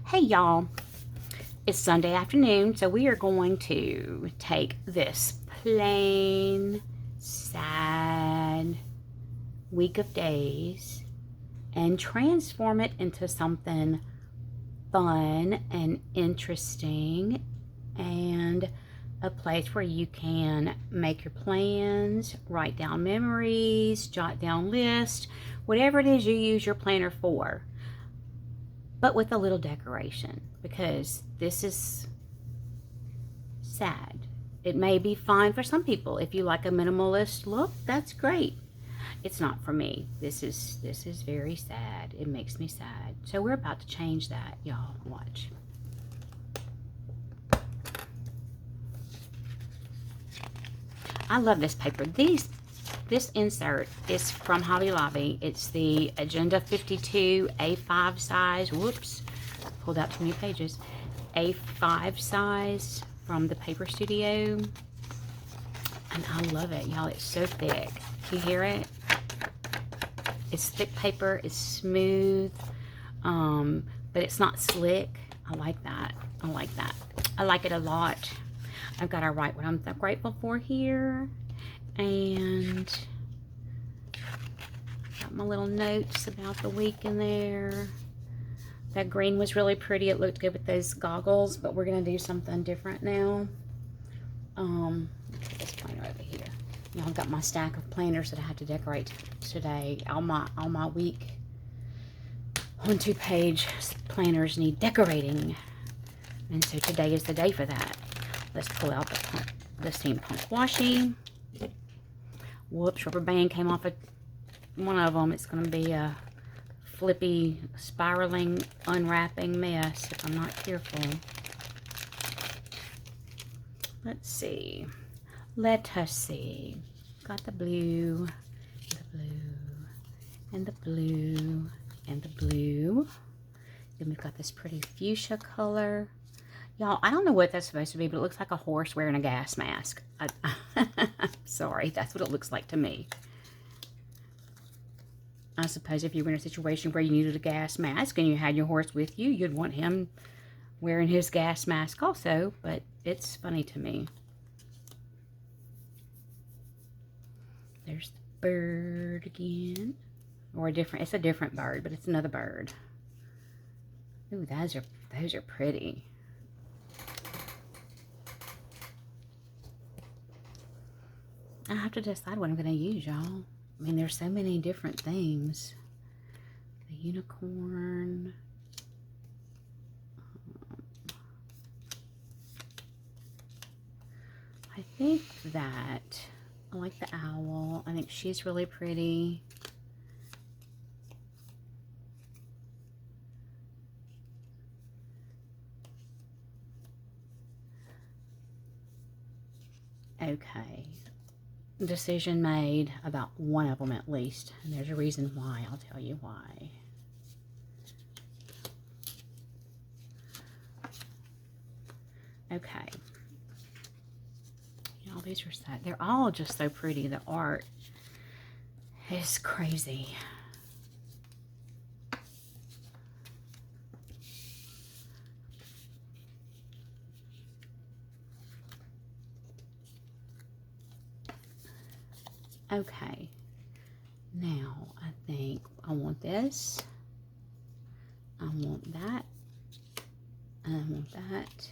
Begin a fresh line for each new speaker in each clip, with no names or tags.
Hey y'all, it's Sunday afternoon, so we are going to take this plain, sad week of days and transform it into something fun and interesting and a place where you can make your plans, write down memories, jot down lists, whatever it is you use your planner for, but with a little decoration, because this is sad. It may be fine for some people. If you like a minimalist look, that's great. It's not for me. This is very sad. It makes me sad. So we're about to change that, y'all. Watch. I love this paper. This insert is from Hobby Lobby. It's the Agenda 52 A5 size. Whoops, pulled out too many pages. A5 size from the Paper Studio. And I love it, y'all. It's so thick. Can you hear it? It's thick paper. It's smooth, but it's not slick. I like that. I like that. I like it a lot. I've got to write what I'm grateful for here. And got my little notes about the week in there. That green was really pretty. It looked good with those goggles, but we're going to do something different now. Put this planner over here. Now I've got my stack of planners that I had to decorate today. All my week 1-2-page planners need decorating. And so today is the day for that. Let's pull out the Steampunk washi. Whoops, rubber band came off of one of them. It's going to be a flippy, spiraling, unwrapping mess if I'm not careful. Let's see. Let us see. Got the blue, the blue, and the blue, and the blue. Then we've got this pretty fuchsia color. Y'all, I don't know what that's supposed to be, but it looks like a horse wearing a gas mask. Sorry, that's what it looks like to me. I suppose if you were in a situation where you needed a gas mask and you had your horse with you, you'd want him wearing his gas mask also, but it's funny to me. There's the bird again. Or it's a different bird, but it's another bird. Ooh, those are pretty. I have to decide what I'm going to use, y'all. I mean, there's so many different themes. The unicorn. I think that I like the owl. I think she's really pretty. Okay. Decision made about one of them at least, and there's a reason why. I'll tell you why. Okay. You know, these are sad. They're all just so pretty. The art is crazy. Okay, now I think I want this, I want that, and I want that.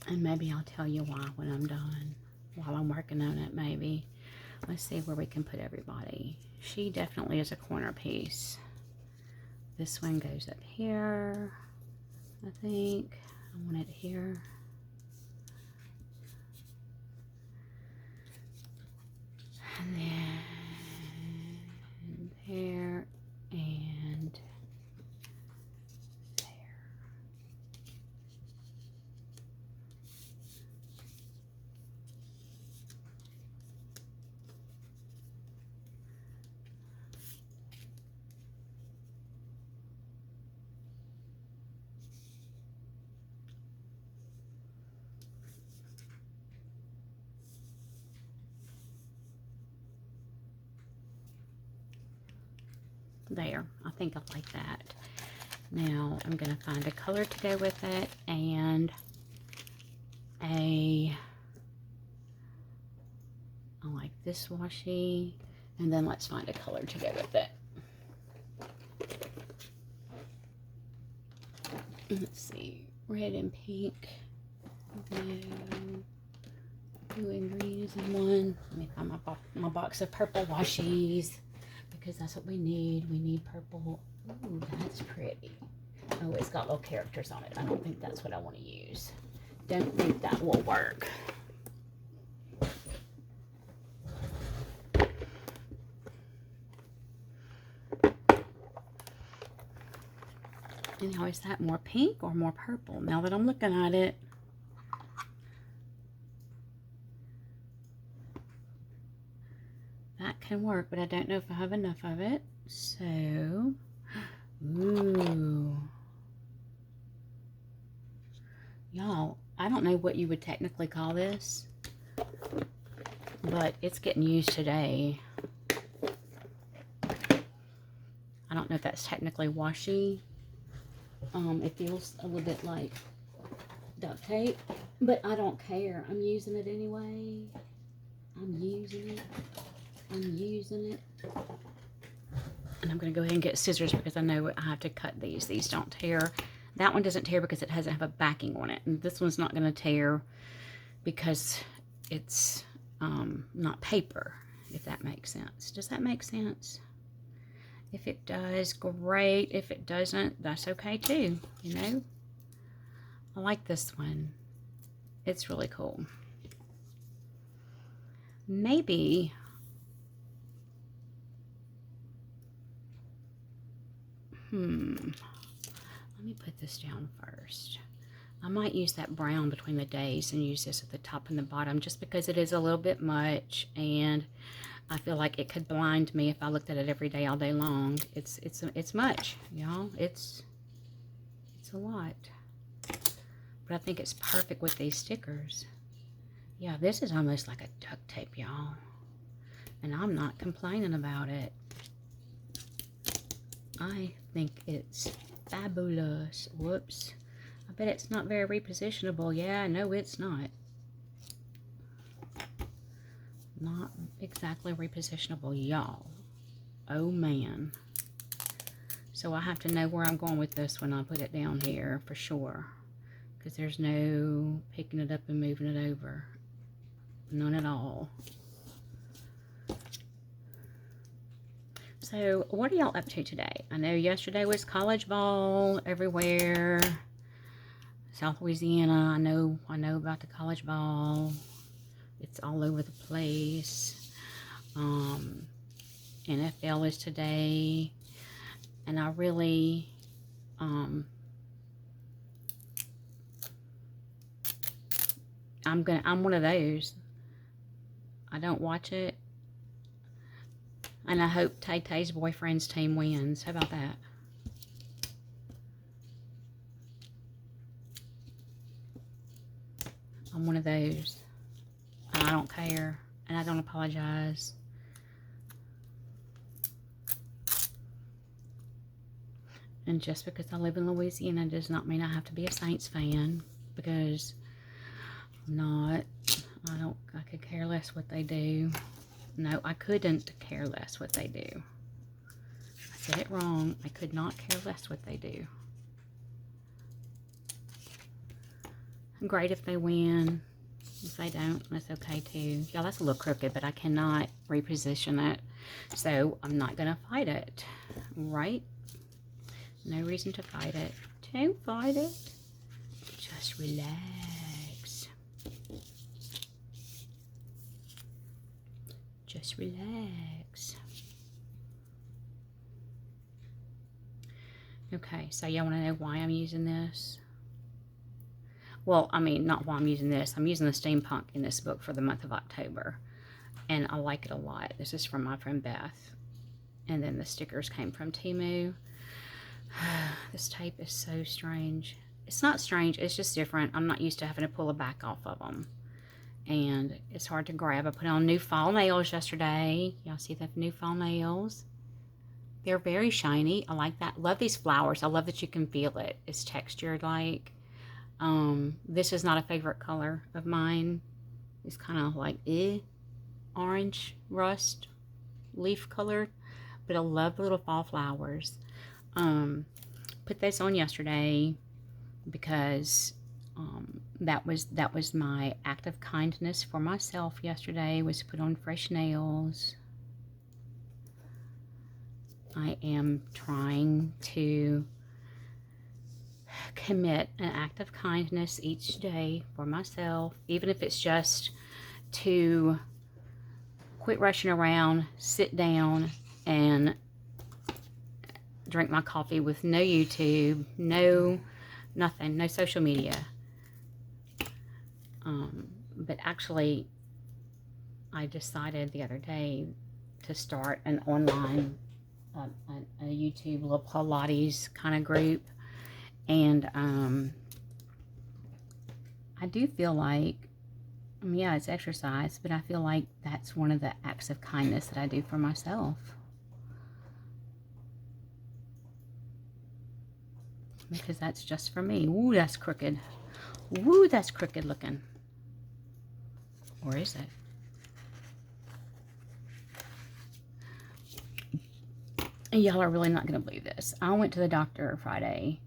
And maybe I'll tell you why when I'm done, while I'm working on it maybe. Let's see where we can put everybody. She definitely is a corner piece. This one goes up here. I think I want it here. And then there and there. There, I think I like that. Now I'm going to find a color to go with it, and I like this washi, and then let's find a color to go with it. Let's see, red and pink. No. Blue and green is in one. Let me find my box of purple washies, because that's what we need. We need purple. Ooh, that's pretty. Oh, it's got little characters on it. I don't think that's what I want to use. Don't think that will work. And now, is that more pink or more purple? Now that I'm looking at it. That can work, but I don't know if I have enough of it. So, ooh. Y'all, I don't know what you would technically call this, but it's getting used today. I don't know if that's technically washi. It feels a little bit like duct tape, but I don't care. I'm using it anyway. I'm using it. And I'm going to go ahead and get scissors, because I know I have to cut these. These don't tear. That one doesn't tear because it doesn't have a backing on it. And this one's not going to tear because it's not paper, if that makes sense. Does that make sense? If it does, great. If it doesn't, that's okay too, you know? I like this one. It's really cool. Maybe... let me put this down first. I might use that brown between the days and use this at the top and the bottom, just because it is a little bit much, and I feel like it could blind me if I looked at it every day all day long. It's much, y'all. It's a lot. But I think it's perfect with these stickers. Yeah, this is almost like a duct tape, y'all. And I'm not complaining about it. I think it's fabulous. Whoops. I bet it's not very repositionable. Yeah, no, it's not. Not exactly repositionable, y'all. Oh, man. So I have to know where I'm going with this when I put it down here for sure. Because there's no picking it up and moving it over. None at all. So, what are y'all up to today? I know yesterday was college ball everywhere. South Louisiana, I know about the college ball. It's all over the place. NFL is today. And I really, I'm one of those. I don't watch it. And I hope Tay-Tay's boyfriend's team wins. How about that? I'm one of those. And I don't care. And I don't apologize. And just because I live in Louisiana does not mean I have to be a Saints fan. Because I'm not. I could care less what they do. No, I couldn't care less what they do. I said it wrong. I could not care less what they do. Great if they win. If they don't, that's okay too. Yeah, that's a little crooked, but I cannot reposition it. So I'm not going to fight it. Right? No reason to fight it. Don't fight it. Just relax. Just relax. Okay, so y'all want to know why I'm using this? Well, I mean, not why I'm using this. I'm using the Steampunk in this book for the month of October. And I like it a lot. This is from my friend Beth. And then the stickers came from Temu. This tape is so strange. It's not strange, it's just different. I'm not used to having to pull the back off of them. And it's hard to grab. I put on new fall nails yesterday. Y'all see the new fall nails? They're very shiny. I like that. Love these flowers. I love that you can feel it. It's textured like. This is not a favorite color of mine. It's kind of like orange rust leaf colored, but I love the little fall flowers. Put this on yesterday because that was my act of kindness for myself yesterday, was to put on fresh nails. I am trying to commit an act of kindness each day for myself, even if it's just to quit rushing around, sit down, and drink my coffee with no YouTube, no nothing, no social media. But actually, I decided the other day to start an online, a YouTube little Pilates kind of group. And I do feel like, yeah, it's exercise, but I feel like that's one of the acts of kindness that I do for myself. Because that's just for me. Ooh, that's crooked. Ooh, that's crooked looking. Or is it? And y'all are really not going to believe this. I went to the doctor Friday,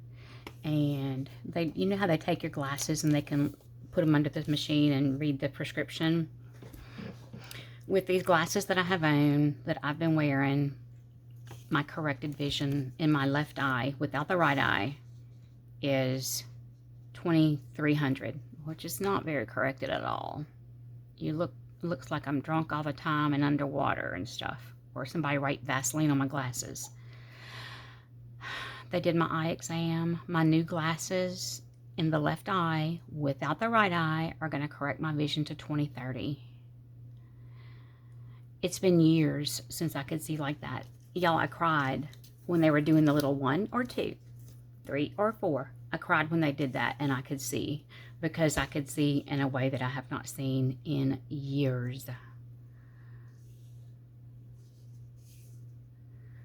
and they, you know how they take your glasses and they can put them under the machine and read the prescription? With these glasses that I have on, that I've been wearing, my corrected vision in my left eye, without the right eye, is 2300, which is not very corrected at all. Looks like I'm drunk all the time and underwater and stuff, or somebody write Vaseline on my glasses. They did my eye exam. My new glasses in the left eye without the right eye are going to correct my vision to 20/30. It's been years since I could see like that. Y'all, I cried when they were doing the little 1 or 2, 3 or 4. I cried when they did that, and I could see, because I could see in a way that I have not seen in years.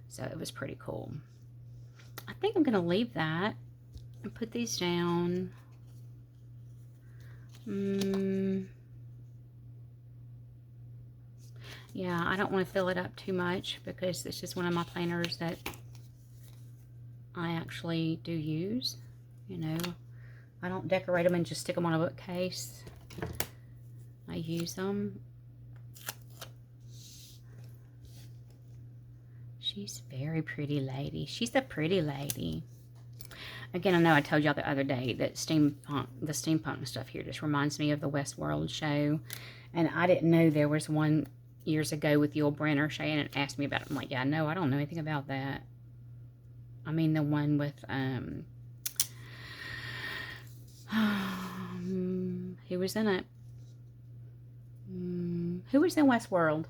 So it was pretty cool. I think I'm going to leave that and put these down. Yeah, I don't want to fill it up too much because this is one of my planners that I actually do use. You know, I don't decorate them and just stick them on a bookcase. I use them. She's a very pretty lady. She's a pretty lady. Again, I know I told y'all the other day that the steampunk stuff here just reminds me of the Westworld show. And I didn't know there was one years ago with Yul Brynner. Shannon asked me about it. I'm like, yeah, no, I don't know anything about that. I mean, the one with, who was in it? Who was in Westworld?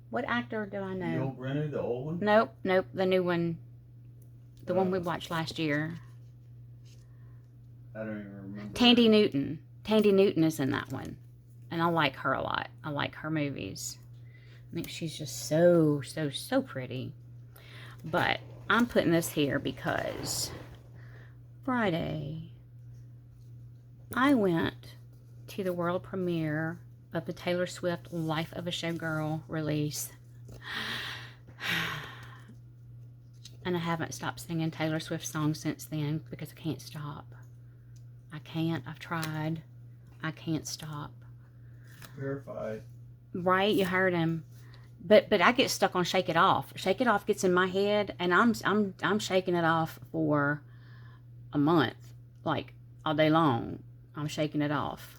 What actor do I know?
Yul Brynner, the old one?
Nope, the new one. The one we watched last year.
I don't even remember.
Tandy Newton. Tandy Newton is in that one. And I like her a lot. I like her movies. I think she's just so pretty. But I'm putting this here because Friday I went to the world premiere of the Taylor Swift Life of a Showgirl release. And I haven't stopped singing Taylor Swift songs since then because I can't stop. I can't. I've tried. I can't stop.
Verified.
Right? You heard him. But I get stuck on Shake It Off. Shake It Off gets in my head, and I'm shaking it off for a month, like all day long. I'm shaking it off.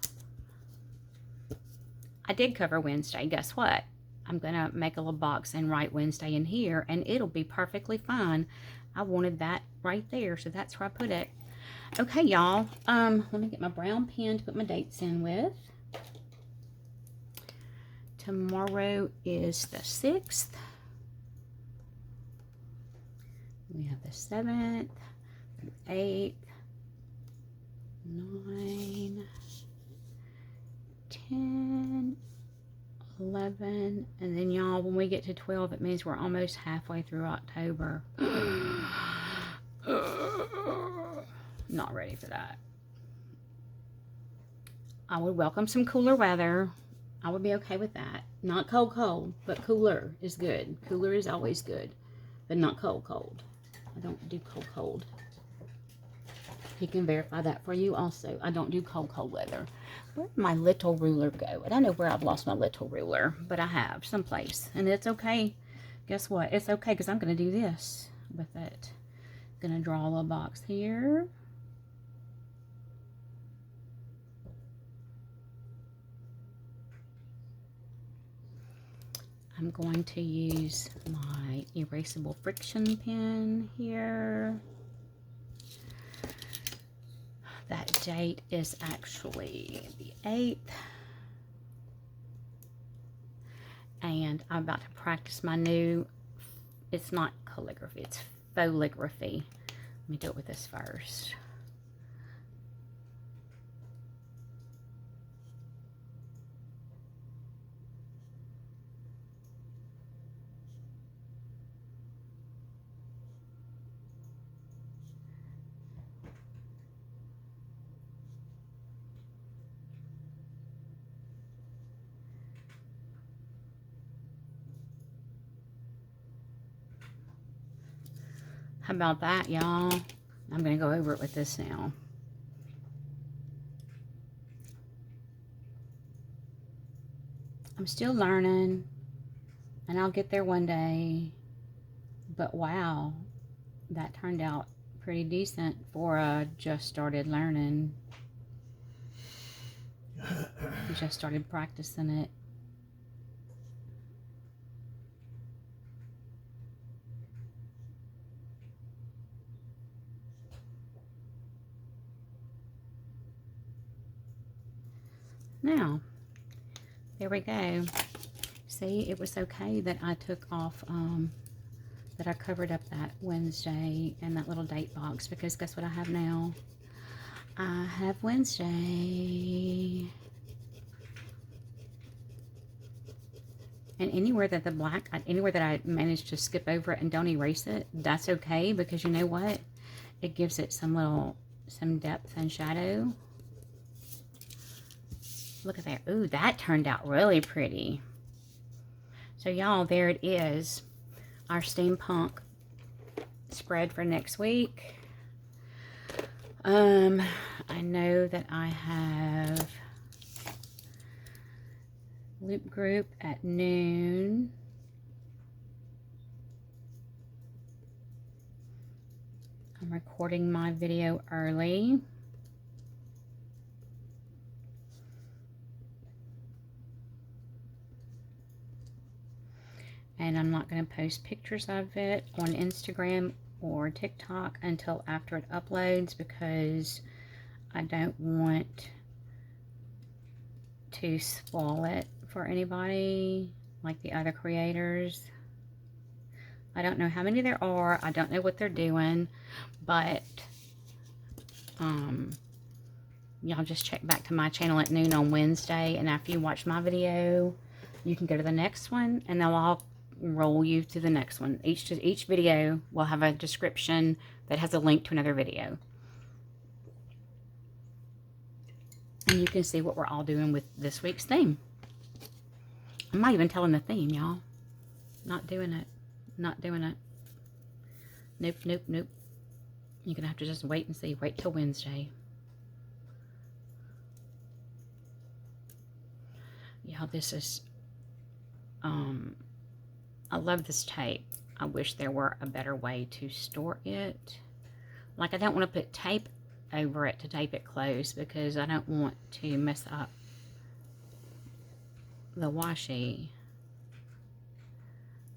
I did cover Wednesday. Guess what? I'm gonna make a little box and write Wednesday in here, and it'll be perfectly fine. I wanted that right there, so that's where I put it. Okay, y'all. Let me get my brown pen to put my dates in with. Tomorrow is the 6th. We have the 7th, 8th, 9, 10, 11, and then y'all, when we get to 12, it means we're almost halfway through October. Not ready for that. I would welcome some cooler weather. I would be okay with that. Not cold, cold, but cooler is good. Cooler is always good, but not cold, cold. I don't do cold, cold. He can verify that for you also. I don't do cold, cold weather. Where did my little ruler go? I don't know where I've lost my little ruler, but I have someplace, and it's okay. Guess what? It's okay because I'm going to do this with it. Going to draw a little box here. I'm going to use my erasable friction pen here. That date is actually the 8th. And I'm about to practice my new, it's not calligraphy, it's foligraphy. Let me do it with this first. How about that, y'all? I'm going to go over it with this now. I'm still learning, and I'll get there one day. But wow, that turned out pretty decent for just started learning. Just started practicing it. Now, there we go. See, it was okay that I took off, that I covered up that Wednesday and that little date box, because guess what I have now? I have Wednesday. And anywhere that the black, anywhere that I managed to skip over it and don't erase it, that's okay, because you know what? It gives it some depth and shadow. Look at that. Ooh, that turned out really pretty. So y'all, there it is. Our steampunk spread for next week. I know that I have loop group at noon. I'm recording my video early. And I'm not going to post pictures of it on Instagram or TikTok until after it uploads, because I don't want to spoil it for anybody like the other creators. I don't know how many there are. I don't know what they're doing, but y'all just check back to my channel at noon on Wednesday, and after you watch my video, you can go to the next one, and they'll all roll you to the next one. Each video will have a description that has a link to another video, and you can see what we're all doing with this week's theme. I'm not even telling the theme, y'all. Not doing it. Not doing it. Nope, nope, nope. You're gonna have to just wait and see. Wait till Wednesday. Y'all, this is I love this tape. I wish there were a better way to store it. Like, I don't want to put tape over it to tape it closed, because I don't want to mess up the washi.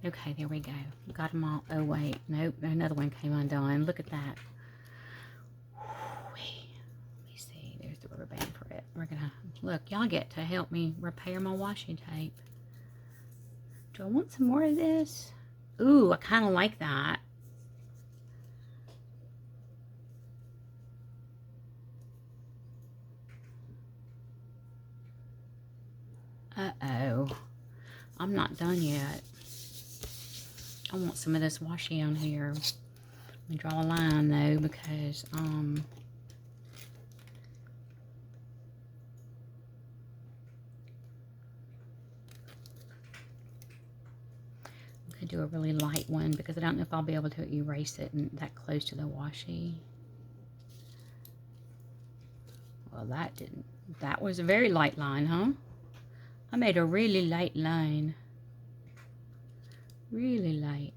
Okay, there we go. Got them all. Oh, wait. Nope, another one came undone. Look at that. Let me see. There's the rubber band for it. We're gonna, look, y'all get to help me repair my washi tape. Do I want some more of this? Ooh, I kind of like that. Uh-oh. I'm not done yet. I want some of this washi on here. Let me draw a line though, because do a really light one because I don't know if I'll be able to erase it and that close to the washi. Well, that was a very light line, huh? I made a really light line. Really light.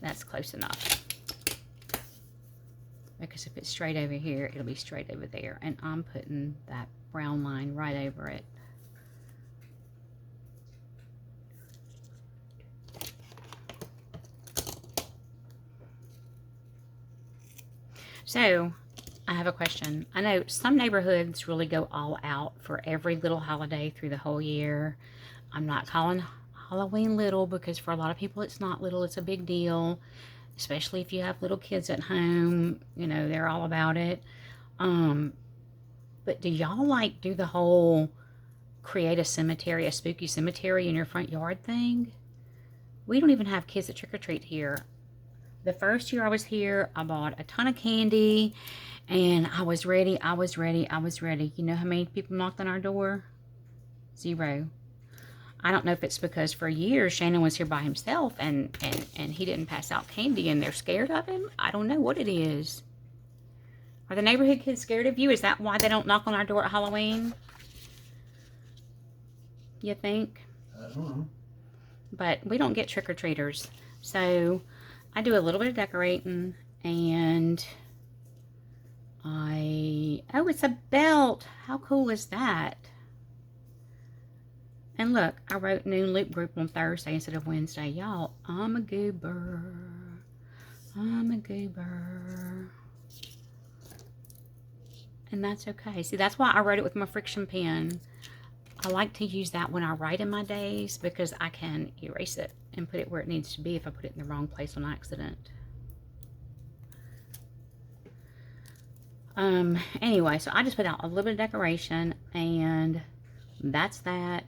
That's close enough. Because if it's straight over here, it'll be straight over there. And I'm putting that brown line right over it. So, I have a question. I know some neighborhoods really go all out for every little holiday through the whole year. I'm not calling Halloween little because for a lot of people it's not little, it's a big deal. Especially if you have little kids at home, you know, they're all about it. But do y'all like do the whole create a cemetery, a spooky cemetery in your front yard thing? We don't even have kids that trick-or-treat here. The first year I was here, I bought a ton of candy, and I was ready. You know how many people knocked on our door? 0. I don't know if it's because for years Shannon was here by himself, and he didn't pass out candy, and they're scared of him. I don't know what it is. Are the neighborhood kids scared of you? Is that why they don't knock on our door at Halloween? You think?
I don't know.
But we don't get trick-or-treaters, so I do a little bit of decorating, and oh, it's a belt. How cool is that? And look, I wrote Noon Loop Group on Thursday instead of Wednesday. Y'all, I'm a goober. I'm a goober. And that's okay. See, that's why I wrote it with my friction pen. I like to use that when I write in my days because I can erase it and put it where it needs to be if I put it in the wrong place on accident. Anyway, so I just put out a little bit of decoration, and that's that.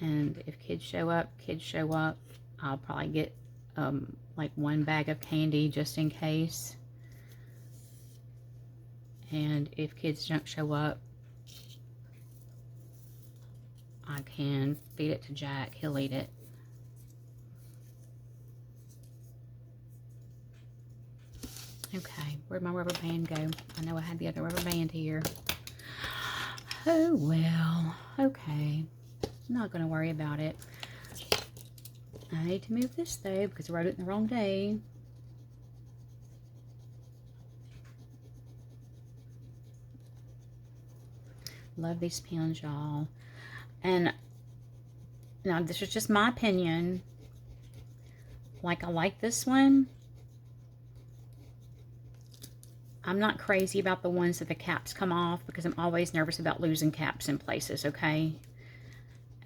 And if kids show up, I'll probably get like 1 bag of candy just in case. And if kids don't show up, I can feed it to Jack. He'll eat it. Okay, where'd my rubber band go? I know I had the other rubber band here. Oh, well. Okay. Not going to worry about it. I need to move this, though, because I wrote it in the wrong day. Love these pens, y'all. And now, this is just my opinion. Like, I like this one. I'm not crazy about the ones that the caps come off because I'm always nervous about losing caps in places, okay?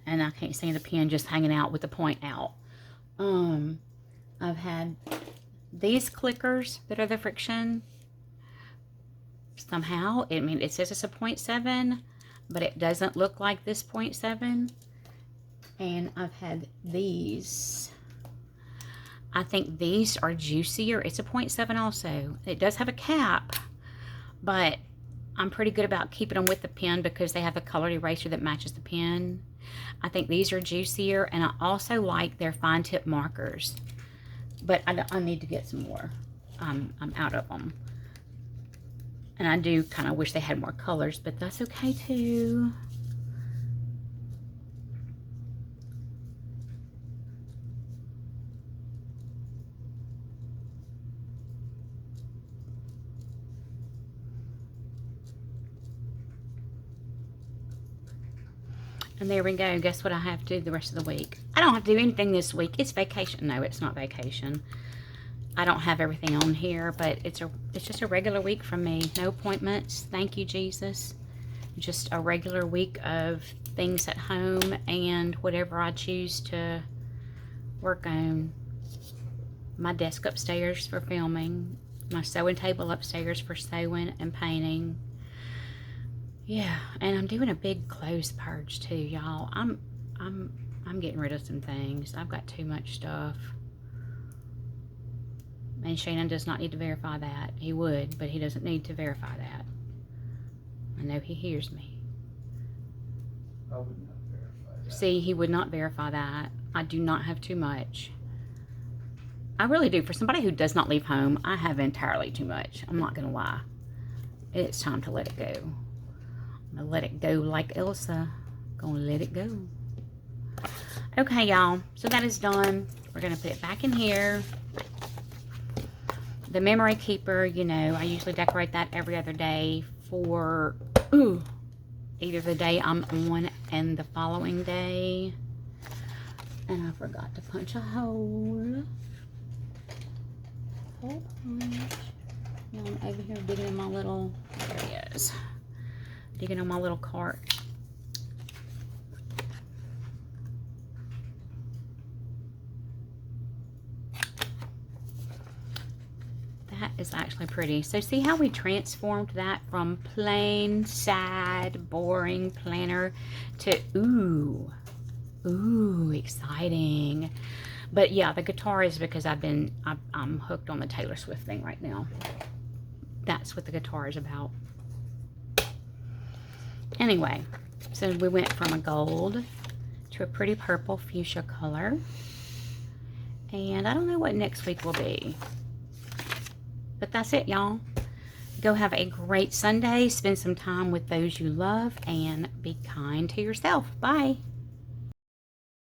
And I can't stand a pen just hanging out with the point out. I've had these clickers that are the friction. Somehow, I mean, it says it's a 0.7, but it doesn't look like this 0.7. And I've had these. I think these are juicier. It's a 0.7 also. It does have a cap, but I'm pretty good about keeping them with the pen because they have a colored eraser that matches the pen. I think these are juicier, and I also like their fine tip markers, but I need to get some more. I'm out of them. And I do kind of wish they had more colors, but that's okay too. And there we go. Guess what I have to do the rest of the week? I don't have to do anything this week. It's vacation. No, it's not vacation. I don't have everything on here, but it's just a regular week from me. No appointments. Thank you, Jesus. Just a regular week of things at home and whatever I choose to work on. My desk upstairs for filming. My sewing table upstairs for sewing and painting. Yeah, and I'm doing a big clothes purge too, y'all. I'm getting rid of some things. I've got too much stuff. And Shannon does not need to verify that. He would, but he doesn't need to verify that. I know he hears me.
I would not verify that.
See, he would not verify that. I do not have too much. I really do. For somebody who does not leave home, I have entirely too much. I'm not going to lie. It's time to let it go. I'm going to let it go like Elsa. Gonna let it go. Okay, y'all. So that is done. We're going to put it back in here. The memory keeper, you know, I usually decorate that every other day for either the day I'm on and the following day. And I forgot to punch a hole. Hole punch. Now I'm over here digging in my little, there he is. Digging on my little cart. That is actually pretty. So see how we transformed that from plain, sad, boring planner to ooh, exciting. But yeah, the guitar is because I'm hooked on the Taylor Swift thing right now. That's what the guitar is about. Anyway, so we went from a gold to a pretty purple fuchsia color. And I don't know what next week will be. But that's it, y'all. Go have a great Sunday. Spend some time with those you love and be kind to yourself. Bye.